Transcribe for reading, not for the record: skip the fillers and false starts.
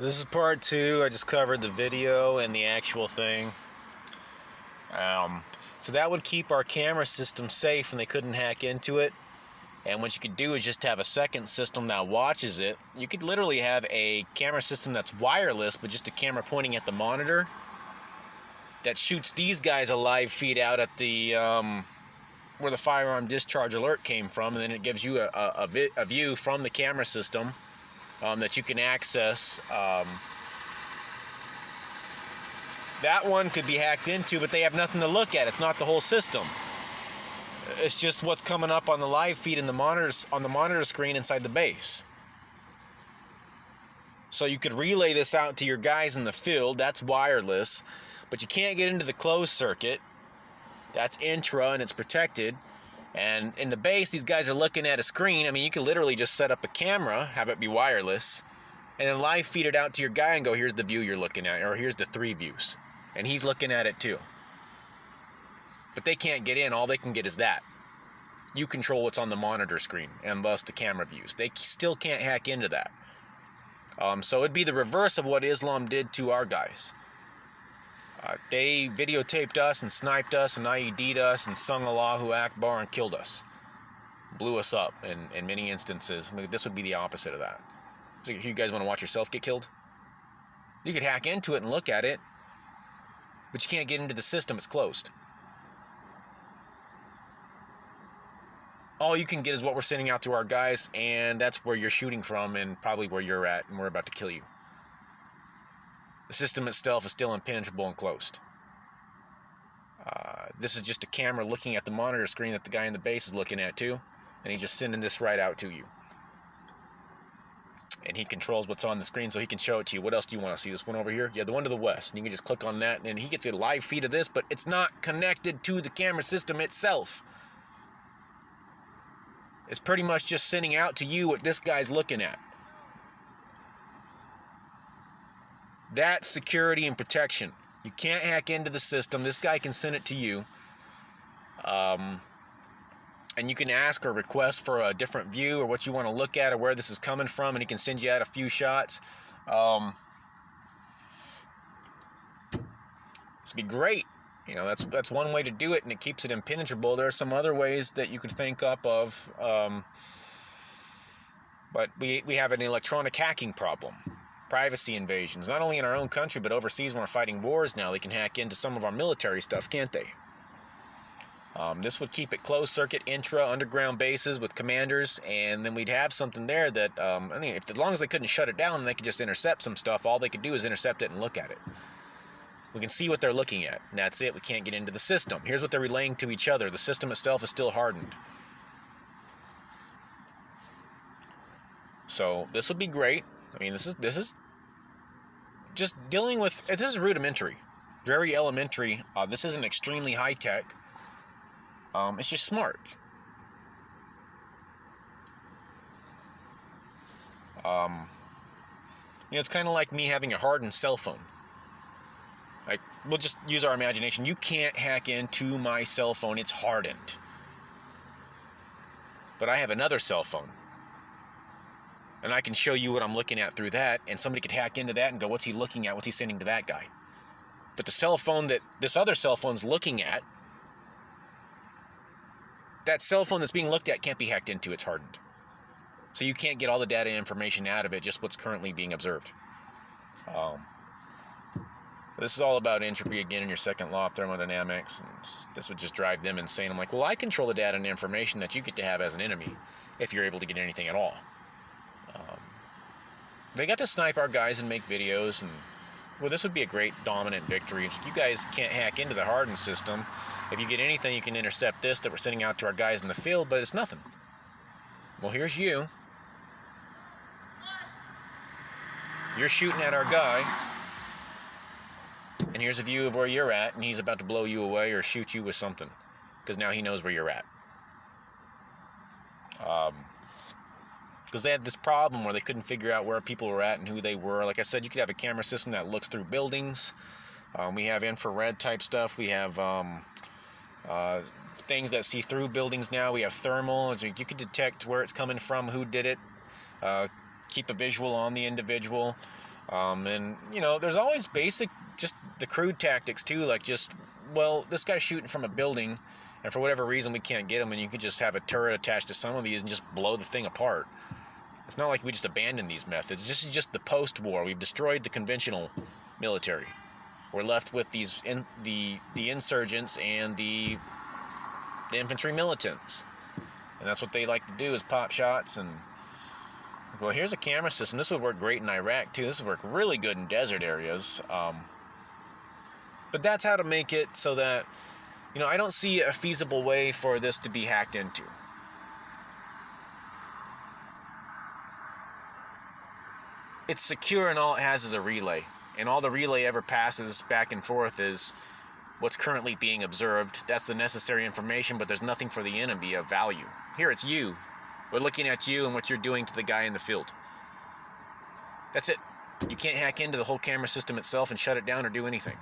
This is part two. I just covered the video and the actual thing. So that would keep our camera system safe and they couldn't hack into it. And what you could do is just have a second system that watches it. You could literally have a camera system that's wireless, but just a camera pointing at the monitor that shoots these guys a live feed out at the where the firearm discharge alert came from, and then it gives you a view from the camera system that you can access. That one could be hacked into, but they have nothing to look at. It's not the whole system. It's just what's coming up on the live feed in the monitors, on the monitor screen inside the base. So you could relay this out to your guys in the field. That's wireless, but you can't get into the closed circuit. That's intra and it's protected. And in the base, these guys are looking at a screen. I mean, you could literally just set up a camera, have it be wireless, and then live feed it out to your guy and go, here's the view you're looking at, or here's the 3 views. And he's looking at it too. But they can't get in. All they can get is that. You control what's on the monitor screen and thus the camera views. They still can't hack into that. So it'd be the reverse of what Islam did to our guys. They videotaped us and sniped us and IED'd us and sung Allahu Akbar and killed us. Blew us up in many instances. I mean, this would be the opposite of that. So if you guys want to watch yourself get killed, you could hack into it and look at it, but you can't get into the system. It's closed. All you can get is what we're sending out to our guys, and that's where you're shooting from and probably where you're at, and we're about to kill you. The system itself is still impenetrable and closed. This is just a camera looking at the monitor screen that the guy in the base is looking at too, and he's just sending this right out to you. And he controls what's on the screen so he can show it to you. What else do you want to see? This one over here? Yeah, the one to the west. And you can just click on that, and he gets a live feed of this, but it's not connected to the camera system itself. It's pretty much just sending out to you what this guy's looking at. That's security and protection. You can't hack into the system. This guy can send it to you. And you can ask or request for a different view or what you want to look at or where this is coming from, and he can send you out a few shots. This would be great. You know, that's one way to do it, and it keeps it impenetrable. There are some other ways that you could think up of, but we have an electronic hacking problem. Privacy invasions, not only in our own country, but overseas when we're fighting wars now. They can hack into some of our military stuff, can't they? This would keep it closed circuit, intra, underground bases with commanders, and then we'd have something there that, I mean, as long as they couldn't shut it down, they could just intercept some stuff. All they could do is intercept it and look at it. We can see what they're looking at, and that's it. We can't get into the system. Here's what they're relaying to each other. The system itself is still hardened. So this would be great. I mean, this is just dealing with, this is rudimentary, very elementary. This isn't extremely high tech. It's just smart. You know, it's kind of like me having a hardened cell phone. Like, we'll just use our imagination. You can't hack into my cell phone. It's hardened. But I have another cell phone. And I can show you what I'm looking at through that, and somebody could hack into that and go, what's he looking at? What's he sending to that guy? But the cell phone that this other cell phone's looking at, that cell phone that's being looked at can't be hacked into. It's hardened. So you can't get all the data and information out of it, just what's currently being observed. This is all about entropy again in your second law of thermodynamics, and this would just drive them insane. I'm like, well, I control the data and information that you get to have as an enemy, if you're able to get anything at all. They got to snipe our guys and make videos, and well, this would be a great dominant victory. You guys can't hack into the hardened system. If you get anything, you can intercept this that we're sending out to our guys in the field, but it's nothing. Well, here's you. You're shooting at our guy. And here's a view of where you're at, and he's about to blow you away or shoot you with something, because now he knows where you're at. Because they had this problem where they couldn't figure out where people were at and who they were. Like I said, you could have a camera system that looks through buildings. We have infrared type stuff. We have things that see through buildings now. We have thermal. You could detect where it's coming from, who did it, keep a visual on the individual. And, you know, there's always basic, just the crude tactics too, like just, well, this guy's shooting from a building, and for whatever reason we can't get him, and you could just have a turret attached to some of these and just blow the thing apart. It's not like we just abandoned these methods. This is just the post-war. We've destroyed the conventional military. We're left with these the insurgents and the infantry militants, and that's what they like to do, is pop shots. And well, here's a camera system. This would work great in Iraq too. This would work really good in desert areas. But that's how to make it so that, you know, I don't see a feasible way for this to be hacked into. It's secure, and all it has is a relay. And all the relay ever passes back and forth is what's currently being observed. That's the necessary information, but there's nothing for the enemy of value. Here, it's you. We're looking at you and what you're doing to the guy in the field. That's it. You can't hack into the whole camera system itself and shut it down or do anything.